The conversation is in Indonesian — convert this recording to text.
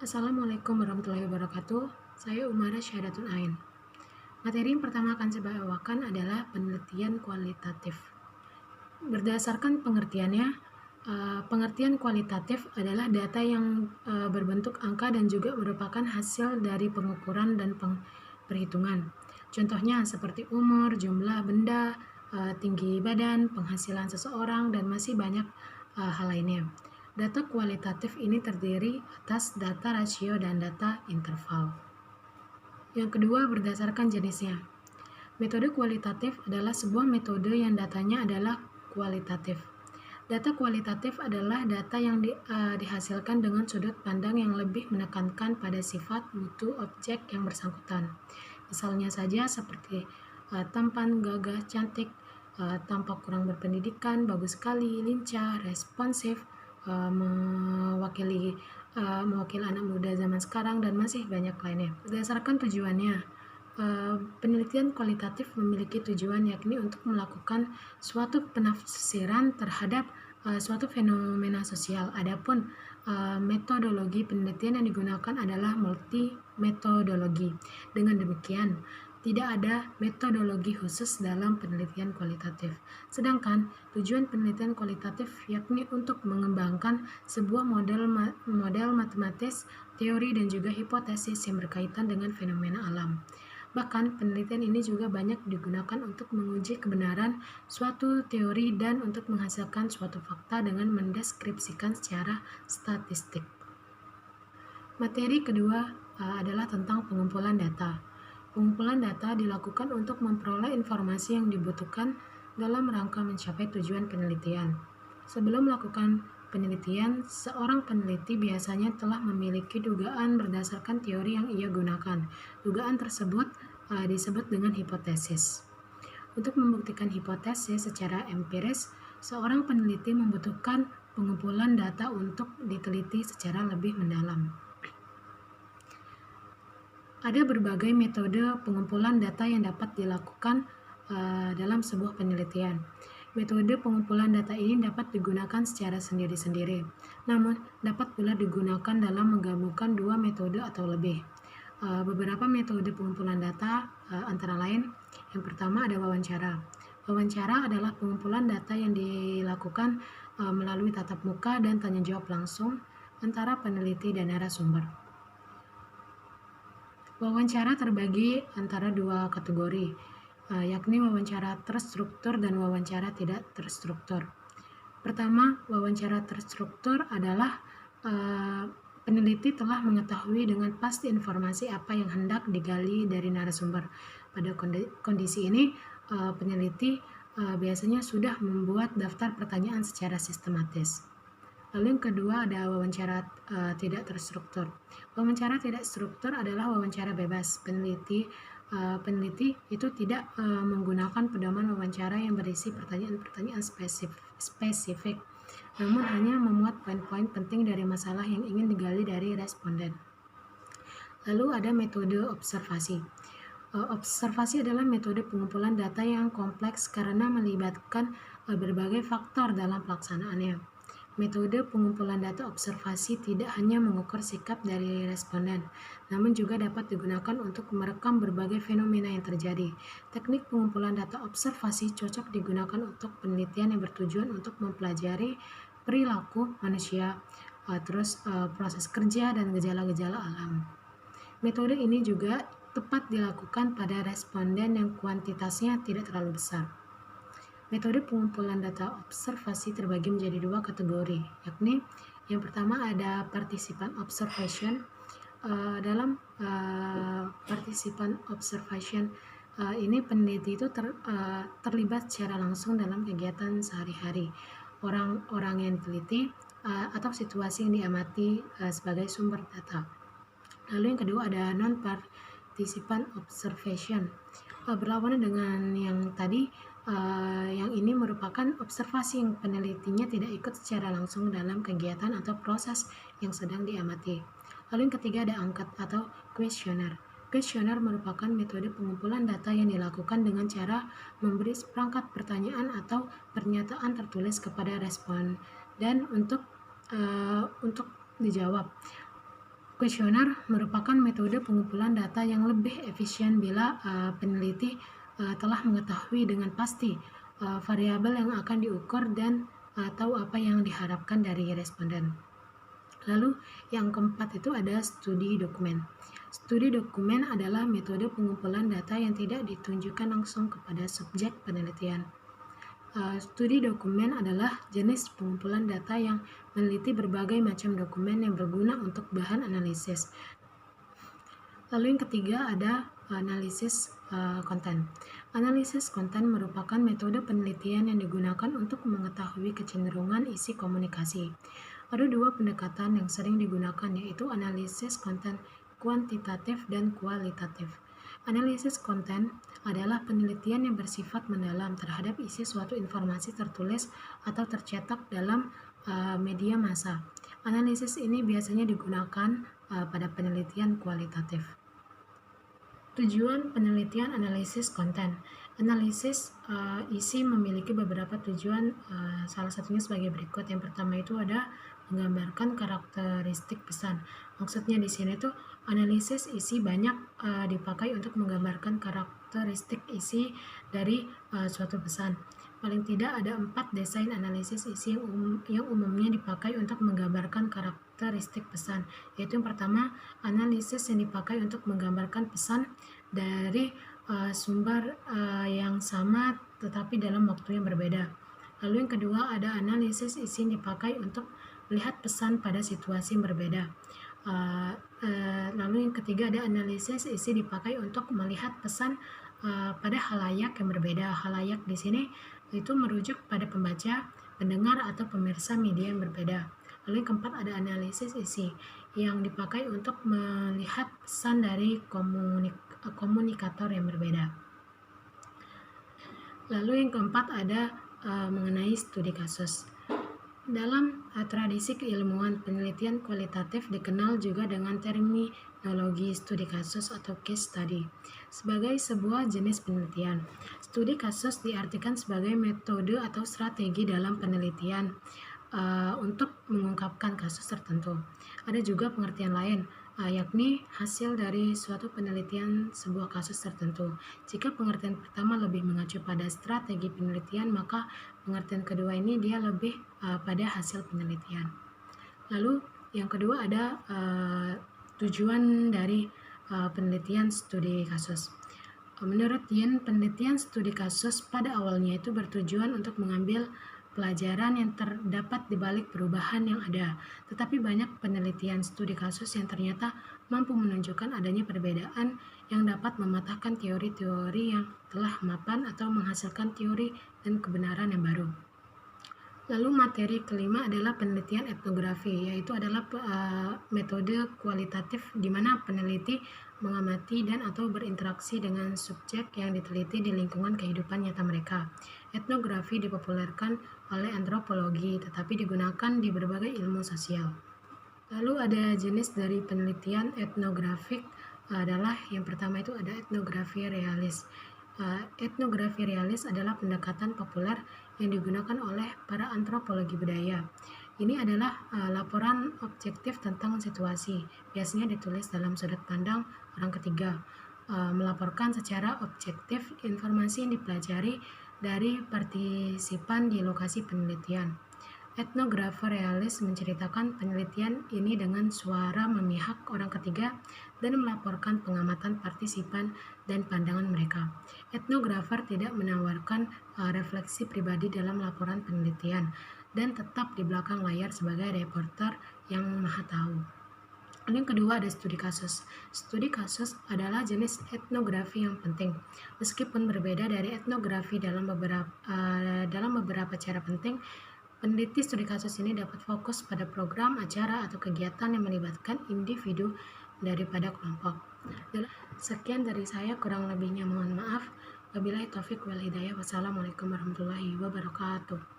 Assalamualaikum warahmatullahi wabarakatuh. Saya Umara Syahadatul Ain. Materi yang pertama akan saya bawakan adalah penelitian kualitatif. Berdasarkan pengertiannya, pengertian kualitatif adalah data yang berbentuk angka dan juga merupakan hasil dari pengukuran dan perhitungan. Contohnya seperti umur, jumlah benda, tinggi badan, penghasilan seseorang, dan masih banyak hal lainnya. Data kualitatif ini terdiri atas data rasio dan data interval. Yang kedua, berdasarkan jenisnya. Metode kualitatif adalah sebuah metode yang datanya adalah kualitatif. Data kualitatif adalah data yang dihasilkan dengan sudut pandang yang lebih menekankan pada sifat mutu objek yang bersangkutan. Misalnya saja seperti tampan, gagah, cantik, tampak kurang berpendidikan, bagus sekali, lincah, responsif, mewakili anak muda zaman sekarang, dan masih banyak lainnya. Berdasarkan tujuannya, penelitian kualitatif memiliki tujuan yakni untuk melakukan suatu penafsiran terhadap suatu fenomena sosial. Adapun metodologi penelitian yang digunakan adalah multi metodologi. Dengan demikian, tidak ada metodologi khusus dalam penelitian kualitatif. Sedangkan tujuan penelitian kualitatif yakni untuk mengembangkan sebuah model matematis, teori, dan juga hipotesis yang berkaitan dengan fenomena alam. Bahkan penelitian ini juga banyak digunakan untuk menguji kebenaran suatu teori dan untuk menghasilkan suatu fakta dengan mendeskripsikan secara statistik. Materi kedua adalah tentang pengumpulan data. Pengumpulan data dilakukan untuk memperoleh informasi yang dibutuhkan dalam rangka mencapai tujuan penelitian. Sebelum melakukan penelitian, seorang peneliti biasanya telah memiliki dugaan berdasarkan teori yang ia gunakan. Dugaan tersebut disebut dengan hipotesis. Untuk membuktikan hipotesis secara empiris, seorang peneliti membutuhkan pengumpulan data untuk diteliti secara lebih mendalam. Ada berbagai metode pengumpulan data yang dapat dilakukan dalam sebuah penelitian. Metode pengumpulan data ini dapat digunakan secara sendiri-sendiri, namun dapat pula digunakan dalam menggabungkan dua metode atau lebih. Beberapa metode pengumpulan data antara lain, yang pertama ada wawancara. Wawancara adalah pengumpulan data yang dilakukan melalui tatap muka dan tanya jawab langsung antara peneliti dan narasumber. Wawancara terbagi antara dua kategori, yakni wawancara terstruktur dan wawancara tidak terstruktur. Pertama, wawancara terstruktur adalah peneliti telah mengetahui dengan pasti informasi apa yang hendak digali dari narasumber. Pada kondisi ini, peneliti biasanya sudah membuat daftar pertanyaan secara sistematis. Lalu yang kedua ada wawancara tidak terstruktur. Wawancara tidak struktur adalah wawancara bebas. Peneliti itu tidak menggunakan pedoman wawancara yang berisi pertanyaan-pertanyaan spesifik, namun hanya memuat poin-poin penting dari masalah yang ingin digali dari responden. Lalu ada metode observasi. Observasi adalah metode pengumpulan data yang kompleks karena melibatkan berbagai faktor dalam pelaksanaannya. Metode pengumpulan data observasi tidak hanya mengukur sikap dari responden, namun juga dapat digunakan untuk merekam berbagai fenomena yang terjadi. Teknik pengumpulan data observasi cocok digunakan untuk penelitian yang bertujuan untuk mempelajari perilaku manusia, proses kerja dan gejala-gejala alam. Metode ini juga tepat dilakukan pada responden yang kuantitasnya tidak terlalu besar. Metode pengumpulan data observasi terbagi menjadi dua kategori, yakni yang pertama ada participan observation. Dalam participan observation ini peneliti itu terlibat secara langsung dalam kegiatan sehari-hari orang yang diteliti atau situasi yang diamati sebagai sumber data. Lalu yang kedua ada non-participan observation. Berlawanan dengan yang tadi, yang ini merupakan observasi yang penelitinya tidak ikut secara langsung dalam kegiatan atau proses yang sedang diamati. Lalu yang ketiga ada angket atau kuesioner. Kuesioner merupakan metode pengumpulan data yang dilakukan dengan cara memberi seperangkat pertanyaan atau pernyataan tertulis kepada responden untuk dijawab. Kuesioner merupakan metode pengumpulan data yang lebih efisien bila peneliti telah mengetahui dengan pasti variabel yang akan diukur dan tahu apa yang diharapkan dari responden. Lalu yang keempat itu ada studi dokumen. Studi dokumen adalah metode pengumpulan data yang tidak ditunjukkan langsung kepada subjek penelitian. Studi dokumen adalah jenis pengumpulan data yang meneliti berbagai macam dokumen yang berguna untuk bahan analisis. Lalu yang ketiga ada analisis konten. Analisis konten merupakan metode penelitian yang digunakan untuk mengetahui kecenderungan isi komunikasi. Ada dua pendekatan yang sering digunakan, yaitu analisis konten kuantitatif dan kualitatif. Analisis konten adalah penelitian yang bersifat mendalam terhadap isi suatu informasi tertulis atau tercetak dalam media massa. Analisis ini biasanya digunakan pada penelitian kualitatif. Tujuan penelitian analisis konten. Analisis isi memiliki beberapa tujuan, salah satunya sebagai berikut. Yang pertama itu ada menggambarkan karakteristik pesan. Maksudnya di sini tuh analisis isi banyak dipakai untuk menggambarkan karakteristik isi dari suatu pesan. Paling tidak ada 4 desain analisis isi yang umumnya dipakai untuk menggambarkan karakteristik pesan, yaitu yang pertama, analisis yang dipakai untuk menggambarkan pesan dari sumber yang sama tetapi dalam waktu yang berbeda. Lalu yang kedua ada analisis isi yang dipakai untuk melihat pesan pada situasi yang berbeda. Lalu yang ketiga ada analisis isi dipakai untuk melihat pesan pada halayak yang berbeda. Halayak di sini itu merujuk pada pembaca, pendengar atau pemirsa media yang berbeda. Lalu yang keempat ada analisis isi yang dipakai untuk melihat pesan dari komunikator yang berbeda. Lalu yang keempat ada mengenai studi kasus. Dalam tradisi keilmuan, penelitian kualitatif dikenal juga dengan terminologi studi kasus atau case study. Sebagai sebuah jenis penelitian, studi kasus diartikan sebagai metode atau strategi dalam penelitian untuk mengungkapkan kasus tertentu. Ada juga pengertian lain, yakni hasil dari suatu penelitian sebuah kasus tertentu. Jika pengertian pertama lebih mengacu pada strategi penelitian, maka pengertian kedua ini dia lebih pada hasil penelitian. Lalu yang kedua ada tujuan dari penelitian studi kasus. Menurut Yin, penelitian studi kasus pada awalnya itu bertujuan untuk mengambil pelajaran yang terdapat di balik perubahan yang ada. Tetapi banyak penelitian studi kasus yang ternyata mampu menunjukkan adanya perbedaan yang dapat mematahkan teori-teori yang telah mapan atau menghasilkan teori dan kebenaran yang baru. Lalu materi kelima adalah penelitian etnografi, yaitu adalah metode kualitatif di mana peneliti mengamati dan atau berinteraksi dengan subjek yang diteliti di lingkungan kehidupan nyata mereka. Etnografi dipopulerkan oleh antropologi, tetapi digunakan di berbagai ilmu sosial. Lalu ada jenis dari penelitian etnografik adalah yang pertama itu ada etnografi realis. Etnografi realis adalah pendekatan populer yang digunakan oleh para antropologi budaya. Ini adalah laporan objektif tentang situasi, biasanya ditulis dalam sudut pandang orang ketiga, melaporkan secara objektif informasi yang dipelajari dari partisipan di lokasi penelitian. Etnografer realis menceritakan penelitian ini dengan suara memihak orang ketiga dan melaporkan pengamatan partisipan dan pandangan mereka. Etnografer tidak menawarkan refleksi pribadi dalam laporan penelitian dan tetap di belakang layar sebagai reporter yang maha tahu. Yang kedua ada studi kasus. Studi kasus adalah jenis etnografi yang penting. Meskipun berbeda dari etnografi dalam beberapa cara penting, peneliti studi kasus ini dapat fokus pada program, acara, atau kegiatan yang melibatkan individu daripada kelompok. Sekian dari saya, kurang lebihnya mohon maaf. Wabillahi taufik wal hidayah. Wassalamualaikum warahmatullahi wabarakatuh.